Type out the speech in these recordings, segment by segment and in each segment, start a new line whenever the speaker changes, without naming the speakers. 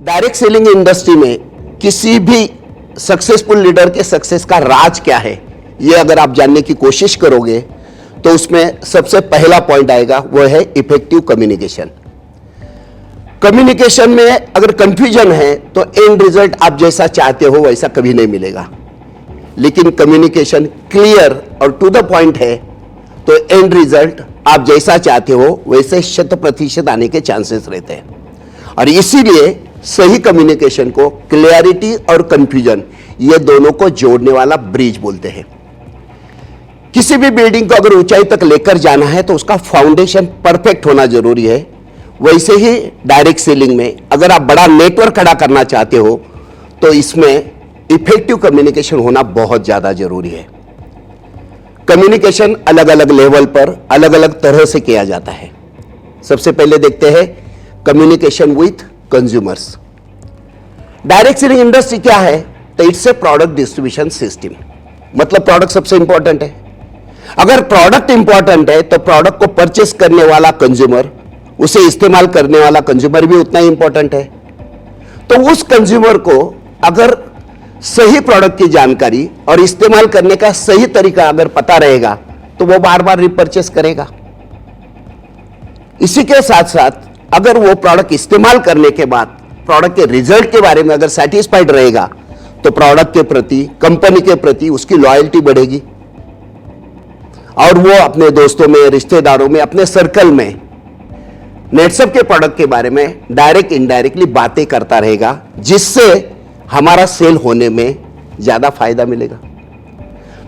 Direct selling industry में किसी भी सक्सेसफुल लीडर के सक्सेस का राज क्या है, ये अगर आप जानने की कोशिश करोगे तो उसमें सबसे पहला पॉइंट आएगा, वो है इफेक्टिव कम्युनिकेशन। कम्युनिकेशन में अगर कंफ्यूजन है तो एंड रिजल्ट आप जैसा चाहते हो वैसा कभी नहीं मिलेगा, लेकिन कम्युनिकेशन क्लियर और टू द पॉइंट है तो एंड रिजल्ट आप जैसा चाहते हो वैसे 100% आने के चांसेस रहते हैं। और इसीलिए सही कम्युनिकेशन को क्लियरिटी और कंफ्यूजन, ये दोनों को जोड़ने वाला ब्रिज बोलते हैं। किसी भी बिल्डिंग को अगर ऊंचाई तक लेकर जाना है तो उसका फाउंडेशन परफेक्ट होना जरूरी है। वैसे ही डायरेक्ट सेलिंग में अगर आप बड़ा नेटवर्क खड़ा करना चाहते हो तो इसमें इफेक्टिव कम्युनिकेशन होना बहुत ज्यादा जरूरी है। कम्युनिकेशन अलग अलग लेवल पर अलग अलग तरह से किया जाता है। सबसे पहले देखते हैं communication with consumers. Direct selling industry क्या है, तो it's a product distribution system. मतलब प्रोडक्ट सबसे इंपॉर्टेंट है। अगर प्रोडक्ट इंपॉर्टेंट है तो प्रोडक्ट को परचेस करने वाला कंज्यूमर, उसे इस्तेमाल करने वाला कंज्यूमर भी उतना ही इंपॉर्टेंट है। तो उस कंज्यूमर को अगर सही प्रोडक्ट की जानकारी और इस्तेमाल करने का सही तरीका अगर पता रहेगा तो वो बार बार रिपर्चेस करेगा। इसी के साथ साथ अगर वो प्रोडक्ट इस्तेमाल करने के बाद प्रोडक्ट के रिजल्ट के बारे में अगर सेटिस्फाइड रहेगा तो प्रोडक्ट के प्रति, कंपनी के प्रति उसकी लॉयल्टी बढ़ेगी और वो अपने दोस्तों में, रिश्तेदारों में, अपने सर्कल में नेटसप के प्रोडक्ट के बारे में डायरेक्ट इनडायरेक्टली बातें करता रहेगा, जिससे हमारा सेल होने में ज्यादा फायदा मिलेगा।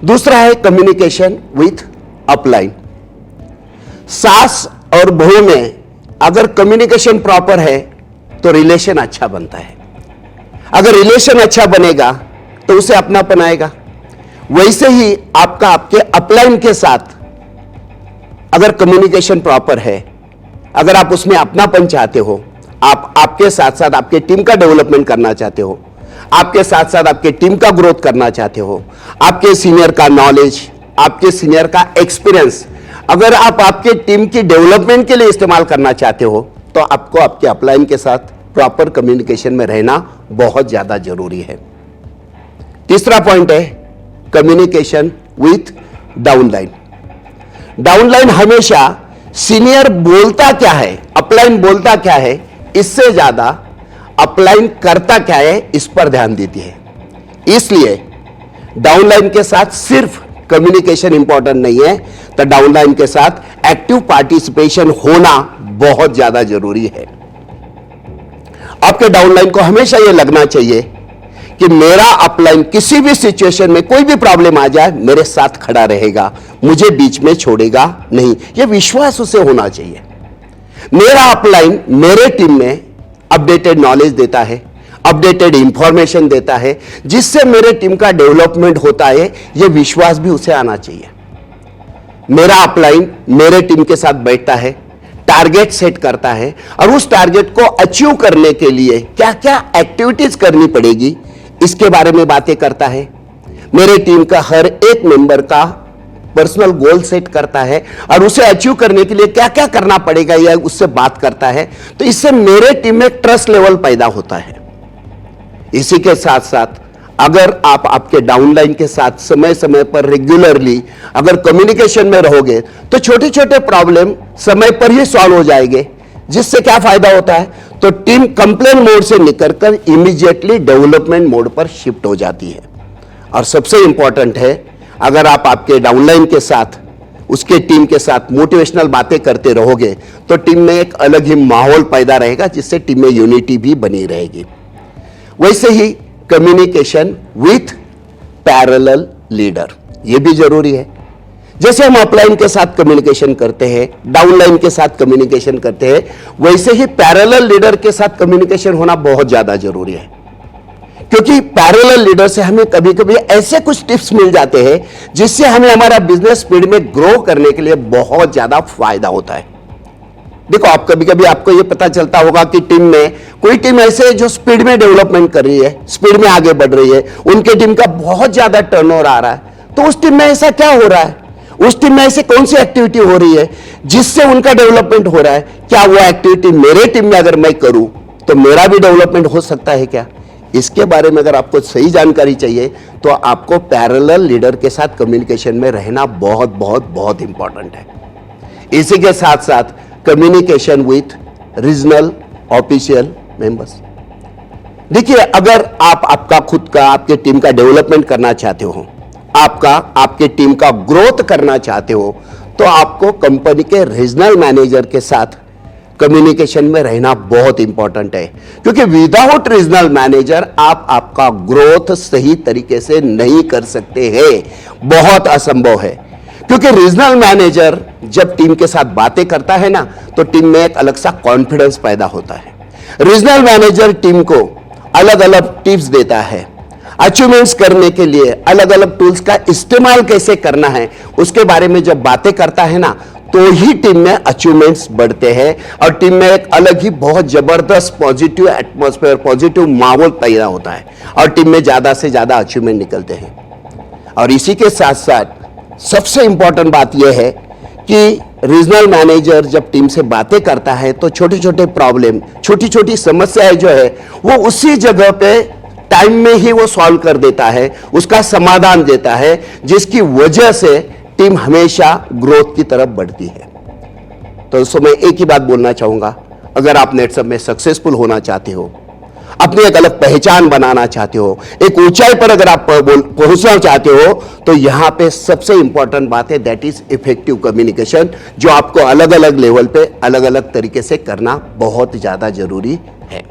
दूसरा है कम्युनिकेशन विथ अपलाइन। सास और बहू में अगर कम्युनिकेशन प्रॉपर है तो रिलेशन अच्छा बनता है। अगर रिलेशन अच्छा बनेगा तो उसे अपनापन आएगा। वैसे ही आपका आपके अपलाइन के साथ अगर कम्युनिकेशन प्रॉपर है, अगर आप उसमें अपनापन चाहते हो, आप आपके साथ साथ आपके टीम का डेवलपमेंट करना चाहते हो, आपके साथ साथ आपके टीम का ग्रोथ करना चाहते हो, आपके सीनियर का नॉलेज, आपके सीनियर का एक्सपीरियंस अगर आप आपके टीम की डेवलपमेंट के लिए इस्तेमाल करना चाहते हो तो आपको आपके अपलाइन के साथ प्रॉपर कम्युनिकेशन में रहना बहुत ज्यादा जरूरी है। तीसरा पॉइंट है कम्युनिकेशन विथ डाउनलाइन। डाउनलाइन हमेशा सीनियर बोलता क्या है, अपलाइन बोलता क्या है, इससे ज्यादा अपलाइन करता क्या है इस पर ध्यान देती है। इसलिए डाउनलाइन के साथ सिर्फ कम्युनिकेशन इंपॉर्टेंट नहीं है, तो डाउनलाइन के साथ एक्टिव पार्टिसिपेशन होना बहुत ज्यादा जरूरी है। आपके डाउनलाइन को हमेशा यह लगना चाहिए कि मेरा अपलाइन किसी भी सिचुएशन में कोई भी प्रॉब्लम आ जाए मेरे साथ खड़ा रहेगा, मुझे बीच में छोड़ेगा नहीं। यह विश्वास उसे होना चाहिए। मेरा अपलाइन मेरे टीम में अपडेटेड नॉलेज देता है, अपडेटेड इंफॉर्मेशन देता है, जिससे मेरे टीम का डेवलपमेंट होता है, यह विश्वास भी उसे आना चाहिए। मेरा अपलाइन मेरे टीम के साथ बैठता है, टारगेट सेट करता है और उस टारगेट को अचीव करने के लिए क्या क्या एक्टिविटीज करनी पड़ेगी इसके बारे में बातें करता है। मेरे टीम का हर एक मेंबर का पर्सनल गोल सेट करता है और उसे अचीव करने के लिए क्या क्या करना पड़ेगा यह उससे बात करता है। तो इससे मेरे टीम में ट्रस्ट लेवल पैदा होता है। इसी के साथ साथ अगर आप आपके डाउनलाइन के साथ समय समय पर रेगुलरली अगर कम्युनिकेशन में रहोगे तो छोटे छोटे प्रॉब्लम समय पर ही सॉल्व हो जाएंगे, जिससे क्या फायदा होता है, तो टीम कंप्लेन मोड से निकलकर इमीडिएटली डेवलपमेंट मोड पर शिफ्ट हो जाती है। और सबसे इंपॉर्टेंट है, अगर आप आपके डाउनलाइन के साथ उसके टीम के साथ मोटिवेशनल बातें करते रहोगे तो टीम में एक अलग ही माहौल पैदा रहेगा, जिससे टीम में यूनिटी भी बनी रहेगी। वैसे ही कम्युनिकेशन विथ पैरेलल लीडर, यह भी जरूरी है। जैसे हम अपलाइन के साथ कम्युनिकेशन करते हैं, डाउनलाइन के साथ कम्युनिकेशन करते हैं, वैसे ही पैरेलल लीडर के साथ कम्युनिकेशन होना बहुत ज्यादा जरूरी है। क्योंकि पैरेलल लीडर से हमें कभी कभी ऐसे कुछ टिप्स मिल जाते हैं जिससे हमें हमारा बिजनेस स्पीड में ग्रो करने के लिए बहुत ज्यादा फायदा होता है। देखो, आप कभी कभी आपको यह पता चलता होगा कि टीम में कोई टीम ऐसे जो स्पीड में डेवलपमेंट कर रही है, स्पीड में आगे बढ़ रही है, उनके टीम का बहुत ज्यादा टर्नओवर आ रहा है, तो उस टीम में ऐसा क्या हो रहा है, उस टीम में ऐसी कौन सी एक्टिविटी हो रही है जिससे उनका डेवलपमेंट हो रहा है। क्या वो एक्टिविटी मेरे टीम में अगर मैं करूं तो मेरा भी डेवलपमेंट हो सकता है क्या? इसके बारे में अगर आपको सही जानकारी चाहिए तो आपको पैरेलल लीडर के साथ कम्युनिकेशन में रहना बहुत बहुत बहुत इंपॉर्टेंट है। इसी के साथ साथ communication with regional official members. देखिए, अगर आप आपका खुद का आपके टीम का डेवलपमेंट करना चाहते हो, आपके टीम का ग्रोथ करना चाहते हो, तो आपको कंपनी के रीजनल मैनेजर के साथ कम्युनिकेशन में रहना बहुत इंपॉर्टेंट है, क्योंकि विदाउट रीजनल मैनेजर आप आपका ग्रोथ सही तरीके से नहीं कर सकते हैं, बहुत असंभव है। क्योंकि रीजनल मैनेजर जब टीम के साथ बातें करता है ना, तो टीम में एक अलग सा कॉन्फिडेंस पैदा होता है। रीजनल मैनेजर टीम को अलग अलग टिप्स देता है, अचीवमेंट्स करने के लिए अलग अलग टूल्स का इस्तेमाल कैसे करना है उसके बारे में जब बातें करता है ना, तो ही टीम में अचीवमेंट्स बढ़ते हैं और टीम में एक अलग ही बहुत जबरदस्त पॉजिटिव एटमॉस्फेयर, पॉजिटिव माहौल पैदा होता है और टीम में ज्यादा से ज्यादा अचीवमेंट निकलते हैं। और इसी के साथ साथ सबसे इंपॉर्टेंट बात यह है कि रीजनल मैनेजर जब टीम से बातें करता है तो छोटे छोटे प्रॉब्लम, छोटी छोटी समस्याएं जो है वो उसी जगह पे टाइम में ही वो सॉल्व कर देता है, उसका समाधान देता है, जिसकी वजह से टीम हमेशा ग्रोथ की तरफ बढ़ती है। तो दोस्तों, मैं एक ही बात बोलना चाहूंगा, अगर आप नेटसब में सक्सेसफुल होना चाहते हो, अपनी एक अलग पहचान बनाना चाहते हो, एक ऊंचाई पर अगर आप पहुंचना चाहते हो, तो यहां पे सबसे इंपॉर्टेंट बात है दैट इज इफेक्टिव कम्युनिकेशन, जो आपको अलग अलग लेवल पे अलग अलग तरीके से करना बहुत ज्यादा जरूरी है।